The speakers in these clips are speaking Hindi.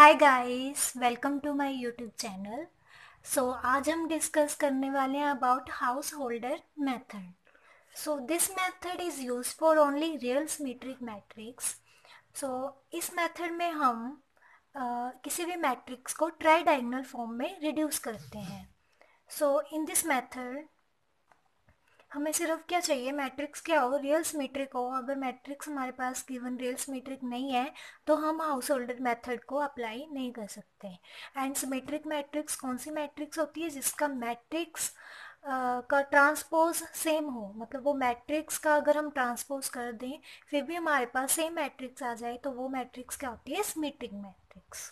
Hi guys, welcome to my YouTube channel. आज हम डिस्कस करने वाले हैं about Householder method. This method is use for only real symmetric matrix. इस मेथड में हम किसी भी मैट्रिक्स को ट्राई डायगोनल फॉर्म में रिड्यूस करते हैं। इन दिस मेथड हमें सिर्फ क्या चाहिए, मैट्रिक्स क्या हो, रियल सिमेट्रिक हो। अगर मैट्रिक्स हमारे पास गिवन रियल सिमेट्रिक नहीं है तो हम हाउस होल्डर मेथड को अप्लाई नहीं कर सकते। एंड सिमेट्रिक मैट्रिक्स कौन सी मैट्रिक्स होती है? जिसका मैट्रिक्स का ट्रांसपोज सेम हो, मतलब वो मैट्रिक्स का अगर हम ट्रांसपोज कर दें फिर भी हमारे पास सेम मैट्रिक्स आ जाए तो वो मैट्रिक्स क्या होती है? Symmetric matrix.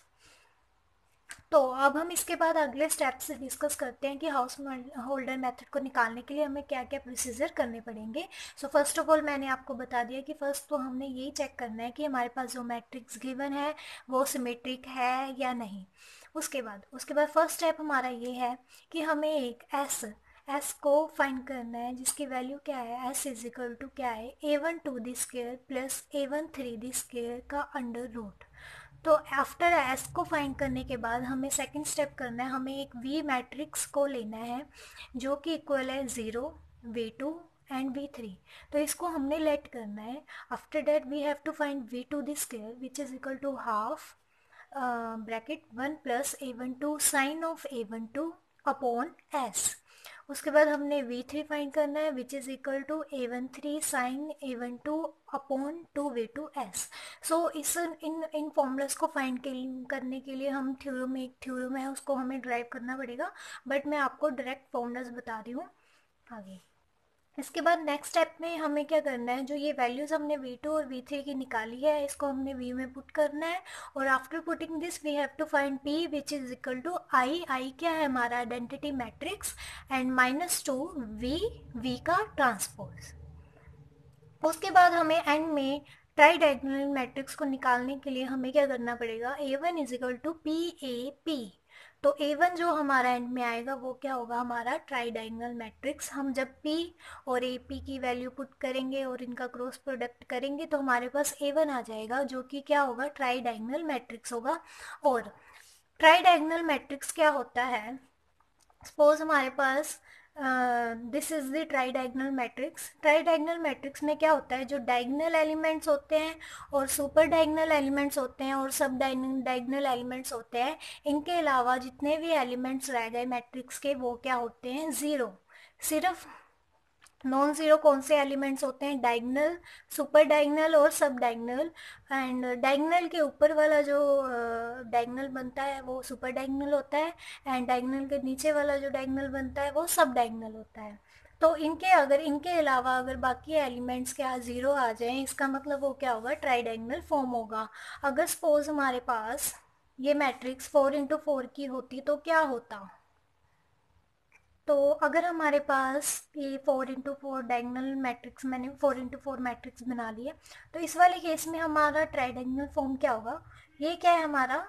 तो अब हम इसके बाद अगले स्टेप से डिस्कस करते हैं कि हाउस होल्डर मेथड को निकालने के लिए हमें क्या क्या प्रोसीजर करने पड़ेंगे। फर्स्ट ऑफ ऑल मैंने आपको बता दिया कि फर्स्ट तो हमने यही चेक करना है कि हमारे पास जो मैट्रिक्स गिवन है वो सिमेट्रिक है या नहीं। उसके बाद फर्स्ट स्टेप हमारा ये है कि हमें एक एस को फाइंड करना है जिसकी वैल्यू क्या है, एस इज इक्वल टू क्या है, a1 2 प्लस a1 3 का अंडर रूट। तो आफ्टर एस को फाइंड करने के बाद हमें सेकंड स्टेप करना है, हमें एक वी मैट्रिक्स को लेना है जो कि इक्वल है 0 v2 एंड v3। तो इसको हमने लेट करना है। After that we have to find v2 this square which is equal to half bracket 1 plus a12 sign of a12 upon S. उसके बाद हमने v3 फाइंड करना है which is equal to a13 sign a12 upon 2v2s। इस इन फॉर्मूलाज को फाइंड करने के लिए हम एक थ्योरम है उसको हमें ड्राइव करना पड़ेगा, बट मैं आपको डायरेक्ट फॉर्मूलाज बता रही हूँ आगे। इसके बाद नेक्स्ट स्टेप में हमें क्या करना है, जो ये वैल्यूज़ हमने v2 और v3 की निकाली है इसको हमने v में पुट करना है। और after putting this we have to find p which is equal to I क्या है हमारा आइडेंटिटी मैट्रिक्स, एंड -2 v का ट्रांसपोज। उसके बाद हमें एंड में ट्राई डायगोनल मैट्रिक्स को निकालने के लिए हमें क्या करना पड़ेगा, a1 is equal to P A P. तो a1 जो हमारा एंड में आएगा वो क्या होगा, हमारा ट्राई डायगोनल मैट्रिक्स। हम जब p और ap की वैल्यू पुट करेंगे और इनका क्रॉस प्रोडक्ट करेंगे तो हमारे पास a1 आ जाएगा जो कि क्या होगा, ट्राई डायगोनल मैट्रिक्स होगा। और ट्राई डायगोनल मैट्रिक्स क्या होता है, सपोज हमारे पास this is the tridiagonal matrix. Tridiagonal matrix में क्या होता है, जो डायगोनल एलिमेंट्स होते हैं और सुपर डायगोनल एलिमेंट्स होते हैं और सब डायगोनल एलिमेंट्स होते हैं, इनके अलावा जितने भी एलिमेंट्स रह गए मैट्रिक्स के वो क्या होते हैं, ज़ीरो। सिर्फ नॉन ज़ीरो कौन से एलिमेंट्स होते हैं, डायगोनल, सुपर डायगोनल और सब डायगोनल। एंड डायगोनल के ऊपर वाला जो डायगोनल बनता है वो सुपर डायगोनल होता है, एंड डायगोनल के नीचे वाला जो डायगोनल बनता है वो सब डायगोनल होता है। तो इनके अलावा अगर बाकी एलिमेंट्स के यहाँ ज़ीरो आ जाएं इसका मतलब वो क्या होगा, ट्राई डायगोनल फॉर्म होगा। अगर सपोज हमारे पास ये मैट्रिक्स 4 × 4 की होती तो क्या होता, तो अगर हमारे पास ये 4 × 4 डायगोनल मैट्रिक्स, मैंने 4 × 4 मैट्रिक्स बना लिया, तो इस वाले केस में हमारा ट्राइडायगोनल फॉर्म क्या होगा, ये क्या है हमारा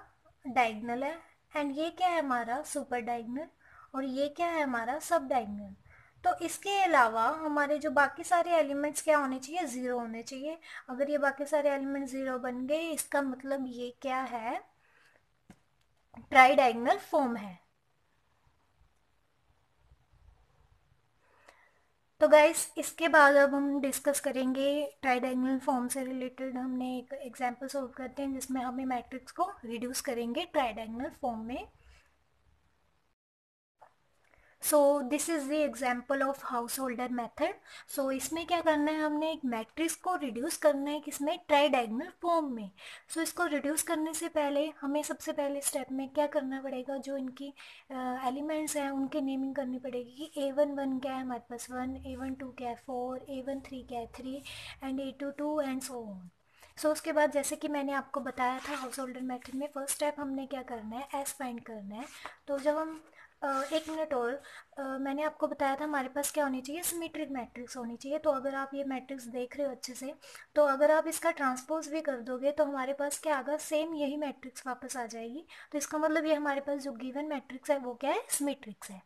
डायगोनल है, एंड ये क्या है हमारा सुपर डायगोनल, और ये क्या है हमारा सब डायगोनल। तो इसके अलावा हमारे जो बाकी सारे एलिमेंट्स क्या होने चाहिए, ज़ीरो होने चाहिए। अगर ये बाकी सारे एलिमेंट ज़ीरो बन गए इसका मतलब ये क्या है, ट्राई डायगोनल फॉर्म है। तो गाइस इसके बाद अब हम डिस्कस करेंगे ट्राई डायगोनल फॉर्म से रिलेटेड। हमने एक एग्जांपल सॉल्व करते हैं जिसमें हमें मैट्रिक्स को रिड्यूस करेंगे ट्राई डायगोनल फॉर्म में। This is the example of house holder method. इसमें क्या करना है, हमने एक मैट्रिक्स को रिड्यूस करना है किसमें, ट्राई डायगोनल फॉर्म में। इसको रिड्यूस करने से पहले हमें सबसे पहले स्टेप में क्या करना पड़ेगा, जो इनकी एलिमेंट्स हैं उनकी नेमिंग करनी पड़ेगी कि a1 क्या है हमारे पास 1, a12 क्या है 4, a13 क्या है 3, and a22 and so on. उसके बाद जैसे कि मैंने आपको बताया था हाउस होल्डर मेथड में फर्स्ट स्टेप हमने क्या करना है, एस फाइंड करना है। तो जब हम एक मिनट और, मैंने आपको बताया था हमारे पास क्या होनी चाहिए, सिमेट्रिक मैट्रिक्स होनी चाहिए। तो अगर आप ये मैट्रिक्स देख रहे हो अच्छे से, तो अगर आप इसका ट्रांसपोज भी कर दोगे तो हमारे पास क्या आएगा, सेम यही मैट्रिक्स वापस आ जाएगी। तो इसका मतलब ये हमारे पास जो गिवन मैट्रिक्स है वो क्या है, सिमेट्रिक्स है।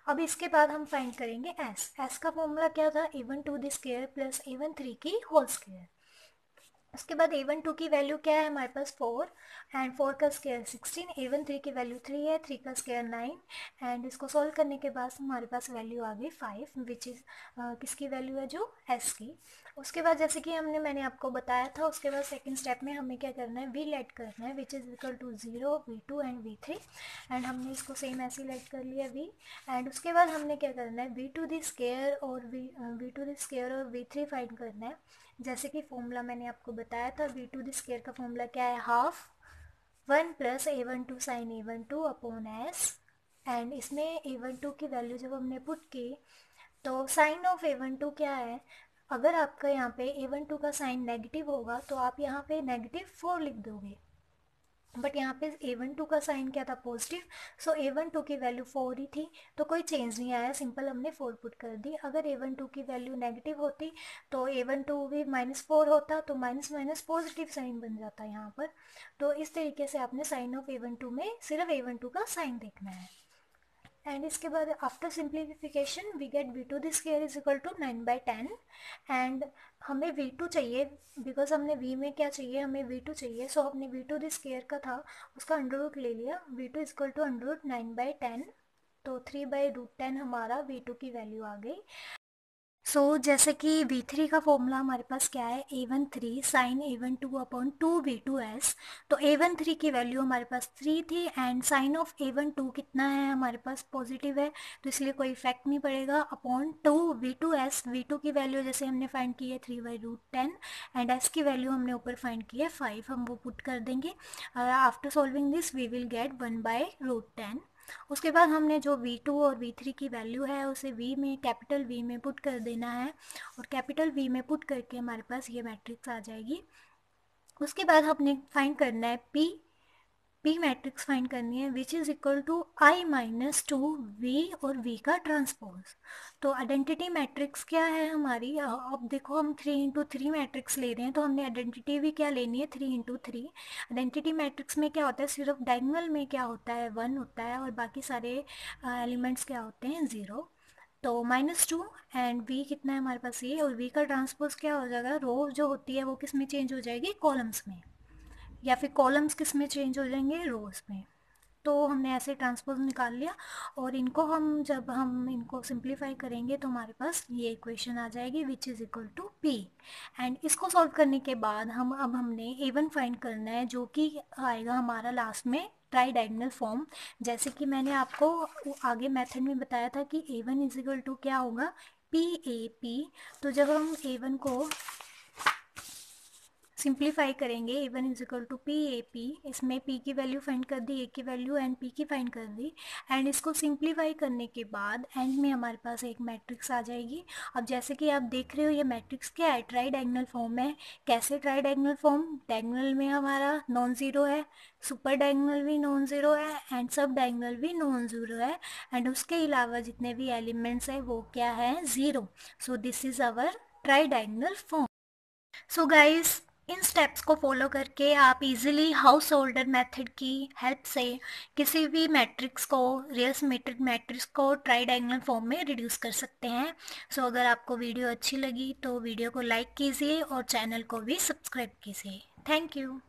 अब इसके बाद हम फाइंड करेंगे एस का फॉर्मूला क्या था, a1 2 स्क्वायर प्लस a1 3 की होल स्क्वायर। उसके बाद A12 की वैल्यू क्या है हमारे पास 4 एंड 4 का स्क्वायर 16, A13 की वैल्यू 3 है, 3 का स्क्वायर 9 एंड इसको सॉल्व करने के बाद हमारे पास वैल्यू आ गई 5 विच इज़ किसकी वैल्यू है जो S की। उसके बाद जैसे कि मैंने आपको बताया था, उसके बाद सेकंड स्टेप में हमें क्या करना है, V लेट करना है which is equal to 0 V2 and V3 and हमने इसको सेम ऐसे ही लेट कर लिया V। एंड उसके बाद हमने क्या करना है, V2 द स्क्वायर और V2 द स्क्वायर और V3 फाइंड करना है। जैसे कि फॉर्मूला मैंने आपको बताया था, V2 द स्क्वायर का फॉर्मूला क्या है, half 1 plus A12 sign A12 upon S and इसमें A12 की वैल्यू जब हमने पुट की तो साइन ऑफ A12 क्या है, अगर आपका यहाँ पे A12 का साइन नेगेटिव होगा तो आप यहाँ पे -4 लिख दोगे, बट यहाँ पे A12 का साइन क्या था, पॉजिटिव, सो A12 की वैल्यू 4 ही थी तो कोई चेंज नहीं आया, सिंपल हमने 4 पुट कर दी। अगर A12 की वैल्यू नेगेटिव होती तो A12 भी -4 होता तो माइनस माइनस पॉजिटिव साइन बन जाता यहाँ पर। तो इस तरीके से आपने साइन ऑफ A12 में सिर्फ A12 का साइन देखना है। एंड इसके बाद after simplification we get V2 this square is equal to 9/10 and हमें V2 चाहिए बिकॉज हमने V में क्या चाहिए, हमें V2 चाहिए, सो हमने V2 दिस स्क्वायर का था उसका अंडर रूट ले लिया, V2 is equal to under root 9/10 तो 3/√10 हमारा V2 की वैल्यू आ गई। जैसे कि V3 का फॉर्मूला हमारे पास क्या है, A13 sign A12 upon 2V2S। तो A13 की वैल्यू हमारे पास 3 थी एंड साइन ऑफ A12 कितना है हमारे पास, पॉजिटिव है, तो इसलिए कोई इफेक्ट नहीं पड़ेगा, अपॉन 2V2S। V2 की वैल्यू जैसे हमने फाइंड की है 3/√10 एंड S की वैल्यू हमने ऊपर फाइंड की है 5, हम वो पुट कर देंगे। After solving this we will get 1/√10। उसके बाद हमने जो V2 और V3 की वैल्यू है उसे V में, कैपिटल V में पुट कर देना है और कैपिटल V में पुट करके हमारे पास ये मैट्रिक्स आ जाएगी। उसके बाद हमने फाइंड करना है P मैट्रिक्स फाइंड करनी है which is equal to I-2V और V का ट्रांसपोज। तो आइडेंटिटी मैट्रिक्स क्या है हमारी, अब देखो हम 3×3 मैट्रिक्स ले रहे हैं तो हमने आइडेंटिटी भी क्या लेनी है, 3×3। आइडेंटिटी मैट्रिक्स में क्या होता है, सिर्फ डायगोनल में क्या होता है, 1 होता है और बाकी सारे एलिमेंट्स क्या होते हैं, 0। तो -2 एंड V कितना है हमारे पास ये, और V का ट्रांसपोज क्या हो जाएगा, रो जो होती है वो किस में चेंज हो जाएगी, कॉलम्स में, या फिर कॉलम्स किस में चेंज हो जाएंगे, रोज में। तो हमने ऐसे ट्रांसपोज निकाल लिया और इनको हम जब हम इनको सिंप्लीफाई करेंगे तो हमारे पास ये इक्वेशन आ जाएगी which is equal to P। And इसको सॉल्व करने के बाद हमने A1 फाइंड करना है जो कि आएगा हमारा लास्ट में ट्राई डायगोनल फॉर्म। जैसे कि मैंने आपको आगे मेथड में बताया था कि A1 इज इक्वल टू क्या होगा, PAP। तो जब हम A1 को सिंप्लीफाई करेंगे, A1 is equal to PAP, इसमें P की वैल्यू फाइंड कर दी, A की वैल्यू एंड P की फाइंड कर दी एंड इसको सिंप्लीफाई करने के बाद एंड में हमारे पास एक मैट्रिक्स आ जाएगी। अब जैसे कि आप देख रहे हो ये मैट्रिक्स क्या है, ट्राई डायगोनल फॉर्म है। कैसे ट्राई डायगोनल फॉर्म, डायगोनल में हमारा नॉन ज़ीरो है, सुपर डायगोनल भी नॉन ज़ीरो है एंड सब डायगोनल भी नॉन ज़ीरो है एंड उसके अलावा जितने भी एलिमेंट्स है वो क्या है, zero. So this is our tridiagonal form. So guys, इन स्टेप्स को फॉलो करके आप इजीली हाउस होल्डर मेथड की हेल्प से किसी भी मैट्रिक्स को, रियल सिमेट्रिक मैट्रिक्स को ट्राई डायगोनल फॉर्म में रिड्यूस कर सकते हैं। सो अगर आपको वीडियो अच्छी लगी तो वीडियो को लाइक कीजिए और चैनल को भी सब्सक्राइब कीजिए। Thank you.